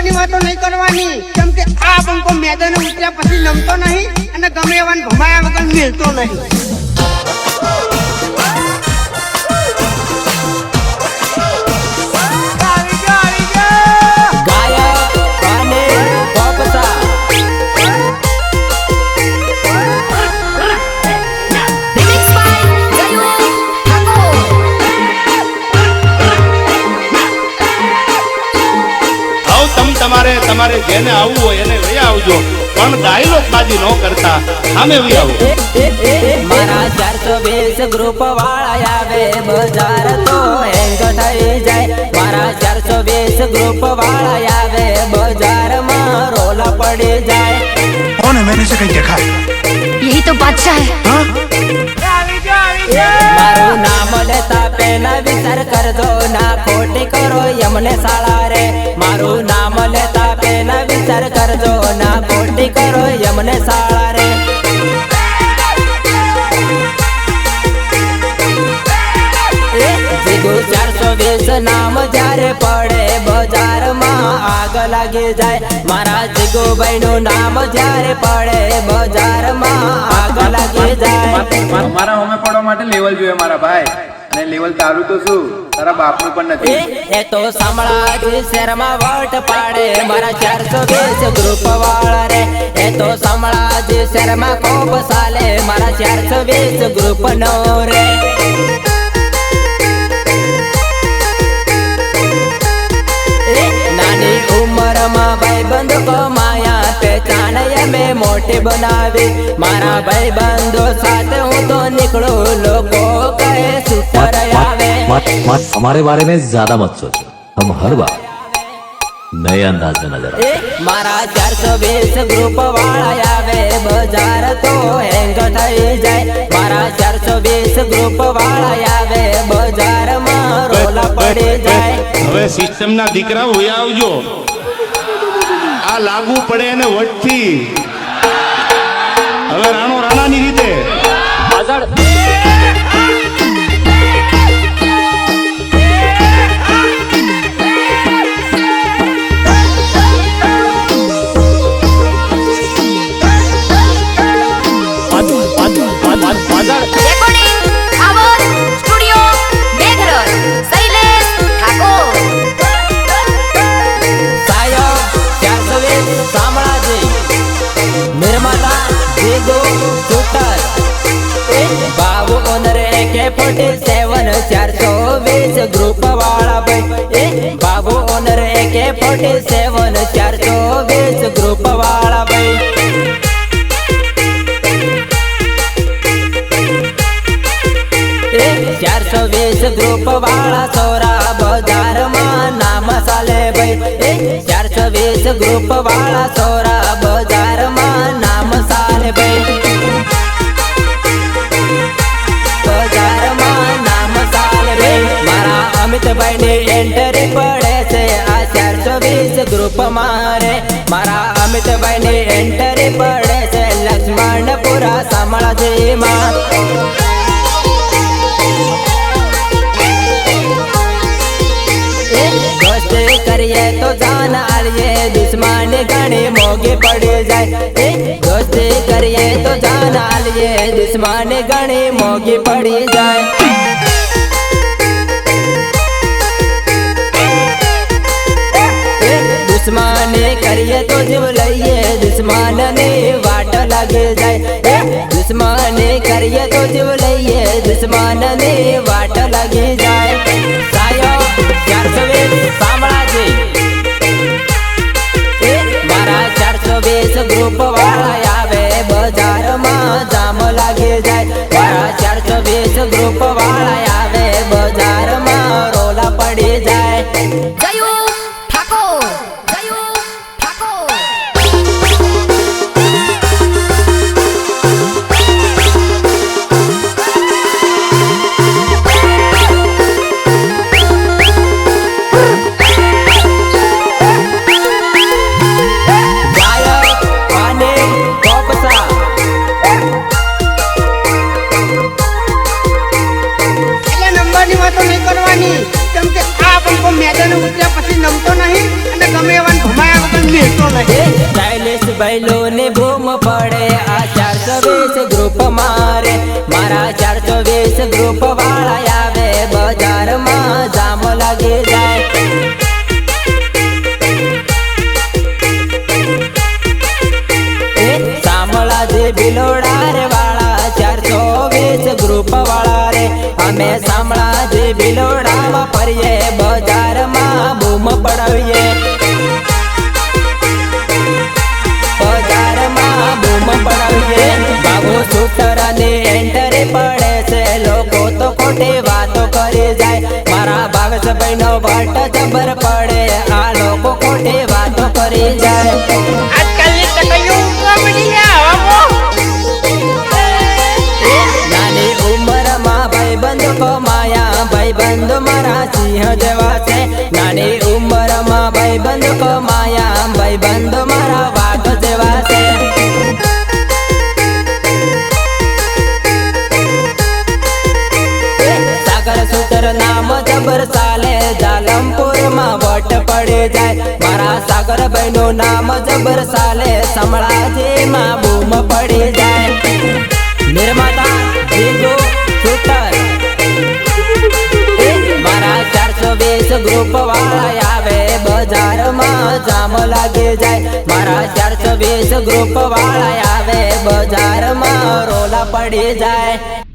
નંબરની વાતો નહીં કરવાની, કેમ કે આ બંકો મેદાને ઉતર્યા પછી નમતો નહીં અને ગમે એવાને ભમાયા વગર મેલતો નહીં. તમારે જેને આવવું હોય એને લઈ આવજો, પણ ડાયલોગ બાજી ન કરતા સામે લઈ આવો. મારા 420 ગ્રુપ વાળા આવે બજાર તો હેંગ થઈ જાય. મારા 420 ગ્રુપ વાળા આવે બજારમાં રોલા પડી જાય. कौन है? मैंने इसे कहीं देखा है. यही तो बादशाह है. મારું નામ લેતા પેલા વિચાર કરજો, ના ખોટી કરો યમને સાળા રે. મારું નામ લેતા પેલા વિચાર કરજો, ના ખોટી કરો યમને સાળા રે. જીગુ 420 નામ જ્યારે પડે બજારમાં આગ લાગી જાય. મારા જીગુભાઈ નું નામ જ્યારે પડે બજારમાં આગ લાગી જાય. મારા હોમે પડવા માટે લેવલ જોઈએ મારા ભાઈ, અને લેવલ તારું તો શું તારા બાપનું પણ નથી. એ તો સાંભળાજી શહેરમાં વટ પાડે મારા 420 ગ્રુપ વાળા રે. એ તો સાંભળાજી શહેરમાં ખૂબ સાલે મારા 420 ગ્રુપ નો રે. નાની ઉંમરમાં ભાઈબંધ કમાયા તે ચાણય મેં મોટી બનાવી. મારા ભાઈબંધો સાથે હું તો નીકળું, લોકો કહે સુતર આવે. हमारे बारे में ज्यादा मत सोचो, हम हर बार नए अंदाज में नजर आते. मारा 420 ग्रुप वाला आवे बजार तो हेंग થઈ જાય. મારા 420 ગ્રુપ વાળા આવે બજાર માં રોલા પડી જાય. હવે સિસ્ટમ ના દીકરા હોય આવજો, આ લાગુ પડે એને વટથી. હવે રાણો રાણાની રીતે बाबू ओनर AK-47 420 ग्रुप वाला भाई. बाबू ओनर AK-47 420 ग्रुप वाला भाई. 420 ग्रुप वाला छोरा बाजार में नाम साले भाई. 420 ग्रुप वाला छोरा बाजार में नाम साले भाई. અમિતભાઈ ની એન્ટ્રી પડે છે આ 420 ગ્રુપ મારે. મારા અમિતભાઈ ની એન્ટ્રી પડે છે લક્ષ્મણપુરા શામળાજી માં. દોસ્તી કરીએ તો જાન આલીએ, દુશ્મન ઘણી મોંઘી પડી જાય. દોસ્તી કરીએ તો જાન આલીએ, દુશ્મન ઘણી મોંઘી પડી જાય. दुश्मनी करिए तो जीव लइए, दुश्मन ने वाट लगे जाए. दुश्मनी करिए तो जीव लइए, दुश्मन ने वाट लगे जाए. सायो 420 शामळाजी मारा 420 ग्रुप वाला आवे बाजार में जाम लगे जाए. मारा 420 ग्रुप वाला आवे बाजार में रोला पड़ी जाए. નંબરની વાતો નહીં કરવાની, કેમ કે આ બંકો મેદાને ઉતર્યા અમે શામળાજી બિલોડામાં ફરીએ બજારમાં બૂમ પડાવીએ બજારમાં બૂમ પડાવીએ બાબુ શૂટરની એન્ટ્રી પડે છે લોકો તો ખોટી વાતો કરી જાય મારા ભાવેશભાઈનો વટ જબર પડે આ લોકો ખોટી વાતો કરી જાય આજકાલની ટકરીઓ કોમેડી આવો નાની ઉંમરમાં ભાઈબંધ કમાયા ભાઈબંધ મારા સિંહ જેવા છે નાની ઉંમરમાં ભાઈબંધ કમાયા ભાઈબંધ મારા વાઘ જેવા છે સાગર સુતર નામ જબર ચાલે જાલમપુરમાં વટ પડી જાય મારા સાગરભાઈ નું નામ જબર ચાલે શામળાજીમાં બૂમ પડી જાય નિર્માતા જીગો સુતર મારા 420 ગ્રુપ વાળા આવે બજારમાં જામ લાગી જાય મારા 420 ગ્રુપ વાળા આવે બજારમાં રોલા પડી જાય